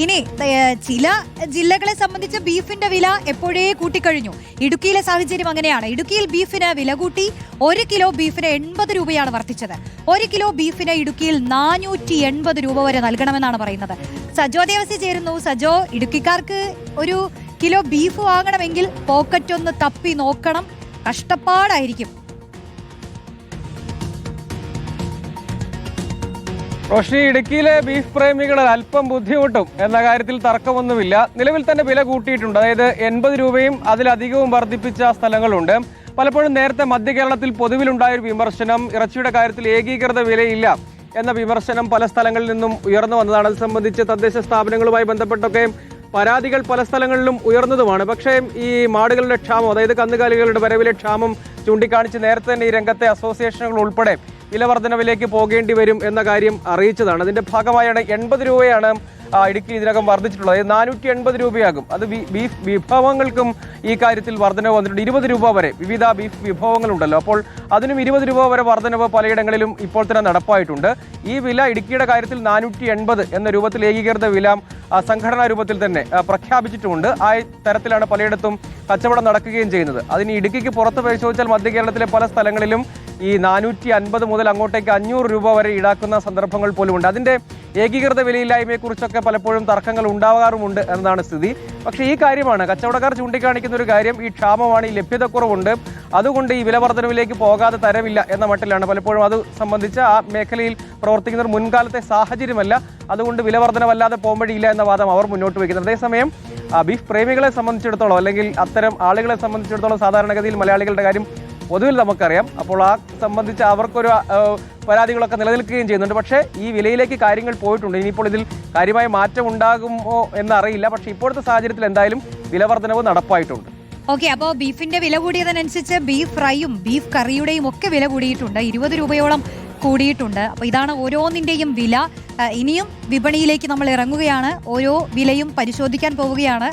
ഇനി ചില ജില്ലകളെ സംബന്ധിച്ച് ബീഫിന്റെ വില എപ്പോഴേ കൂട്ടിക്കഴിഞ്ഞു. ഇടുക്കിയിലെ സാഹചര്യം അങ്ങനെയാണ്. ഇടുക്കിയിൽ ബീഫിന് വില കൂട്ടി. 1 കിലോ ബീഫിന് 80 രൂപയാണ് വർദ്ധിച്ചത്. 1 കിലോ ബീഫിന് ഇടുക്കിയിൽ 480 രൂപ വരെ നൽകണമെന്നാണ് പറയുന്നത്. സജോ ദേവസി ചേരുന്നു. സജോ, ഇടുക്കിക്കാർക്ക് ഒരു കിലോ ബീഫ് വാങ്ങണമെങ്കിൽ പോക്കറ്റ് ഒന്ന് തപ്പി നോക്കണം, കഷ്ടപ്പാടായിരിക്കും. റോഷ്നി, ഇടുക്കിയിലെ ബീഫ് പ്രേമികൾ അല്പം ബുദ്ധിമുട്ടും എന്ന കാര്യത്തിൽ തർക്കമൊന്നുമില്ല. നിലവിൽ തന്നെ വില കൂട്ടിയിട്ടുണ്ട്. അതായത് 80 രൂപയും അതിലധികവും വർദ്ധിപ്പിച്ച സ്ഥലങ്ങളുണ്ട്. പലപ്പോഴും നേരത്തെ മധ്യ കേരളത്തിൽ പൊതുവിലുണ്ടായൊരു വിമർശനം, ഇറച്ചിയുടെ കാര്യത്തിൽ ഏകീകൃത വിലയില്ല എന്ന വിമർശനം പല സ്ഥലങ്ങളിൽ നിന്നും ഉയർന്നു വന്നതാണ്. അത് സംബന്ധിച്ച് തദ്ദേശ സ്ഥാപനങ്ങളുമായി ബന്ധപ്പെട്ടൊക്കെ പരാതികൾ പല സ്ഥലങ്ങളിലും ഉയർന്നതുമാണ്. പക്ഷേ ഈ മാടുകളുടെ ക്ഷാമം, അതായത് കന്നുകാലികളുടെ വരവിലെ ക്ഷാമം ചൂണ്ടിക്കാണിച്ച് നേരത്തെ തന്നെ ഈ രംഗത്തെ അസോസിയേഷനുകൾ ഉൾപ്പെടെ വില വർധനവിലേക്ക് പോകേണ്ടി വരും എന്ന കാര്യം അറിയിച്ചതാണ്. അതിന്റെ ഭാഗമായാണ് 80 രൂപയാണ് ഇടുക്കി ഇതിനകം വർദ്ധിച്ചിട്ടുള്ളത്. അതായത് 480 രൂപയാകും. അത് ബീഫ് വിഭവങ്ങൾക്കും ഈ കാര്യത്തിൽ വർധനവ് വന്നിട്ടുണ്ട്. 20 രൂപ വരെ വിവിധ ബീഫ് വിഭവങ്ങളുണ്ടല്ലോ, അപ്പോൾ അതിനും 20 രൂപ വരെ വർധനവ് പലയിടങ്ങളിലും ഇപ്പോൾ തന്നെ നടപ്പായിട്ടുണ്ട്. ഈ വില ഇടുക്കിയുടെ കാര്യത്തിൽ 480 എന്ന രൂപത്തിൽ ഏകീകൃത വില സംഘടനാ രൂപത്തിൽ തന്നെ പ്രഖ്യാപിച്ചിട്ടുമുണ്ട്. ആ തരത്തിലാണ് പലയിടത്തും കച്ചവടം നടക്കുകയും ചെയ്യുന്നത്. അതിന് ഇടുക്കിക്ക് പുറത്ത് പരിശോധിച്ചാൽ മധ്യ കേരളത്തിലെ പല സ്ഥലങ്ങളിലും ഈ 450 മുതൽ അങ്ങോട്ടേക്ക് 500 രൂപ വരെ ഈടാക്കുന്ന സന്ദർഭങ്ങൾ പോലുമുണ്ട്. അതിന്റെ ഏകീകൃത വിലയില്ലായ്മയെക്കുറിച്ചൊക്കെ പലപ്പോഴും തർക്കങ്ങൾ ഉണ്ടാകാറുമുണ്ട് എന്നതാണ് സ്ഥിതി. പക്ഷേ ഈ കാര്യമാണ് കച്ചവടക്കാർ ചൂണ്ടിക്കാണിക്കുന്ന ഒരു കാര്യം, ഈ ക്ഷാമമാണ്, ഈ ലഭ്യതക്കുറവുണ്ട്, അതുകൊണ്ട് ഈ വില വർധനവിലേക്ക് പോകാതെ തരമില്ല എന്ന മട്ടിലാണ് പലപ്പോഴും. അത് സംബന്ധിച്ച് ആ മേഖലയിൽ പ്രവർത്തിക്കുന്നവർ മുൻകാലത്തെ സാഹചര്യമല്ല, അതുകൊണ്ട് വില വർധനവല്ലാതെ പോകുമ്പോഴില്ല എന്ന വാദം അവർ മുന്നോട്ട് വയ്ക്കുന്നത്. അതേസമയം ബീഫ് പ്രേമികളെ സംബന്ധിച്ചിടത്തോളം, അല്ലെങ്കിൽ അത്തരം ആളുകളെ സംബന്ധിച്ചിടത്തോളം സാധാരണഗതിയിൽ മലയാളികളുടെ കാര്യം പൊതുവിൽ നമുക്കറിയാം. അപ്പോൾ ആ സംബന്ധിച്ച് അവർക്കൊരു പരാതികളൊക്കെ നിലനിൽക്കുകയും ചെയ്യുന്നുണ്ട്. പക്ഷേ ഈ വിലയിലേക്ക് കാര്യങ്ങൾ പോയിട്ടുണ്ട്. ഇനിയിപ്പോൾ ഇതിൽ കാര്യമായ മാറ്റം ഉണ്ടാകുമോ എന്നറിയില്ല. പക്ഷേ ഇപ്പോഴത്തെ സാഹചര്യത്തിൽ എന്തായാലും വില വർധനവ് നടപ്പായിട്ടുണ്ട്. ഓക്കെ, അപ്പോൾ ബീഫിന്റെ വില കൂടിയതിനനുസരിച്ച് ബീഫ് ഫ്രൈയും ബീഫ് കറിയുടെയും ഒക്കെ വില കൂടിയിട്ടുണ്ട്. 20 രൂപയോളം കൂടിയിട്ടുണ്ട്. അപ്പോൾ ഇതാണ് ഓരോന്നിന്റെയും വില. ഇനിയും വിപണിയിലേക്ക് നമ്മൾ ഇറങ്ങുകയാണ്, ഓരോ വിലയും പരിശോധിക്കാൻ പോവുകയാണ്.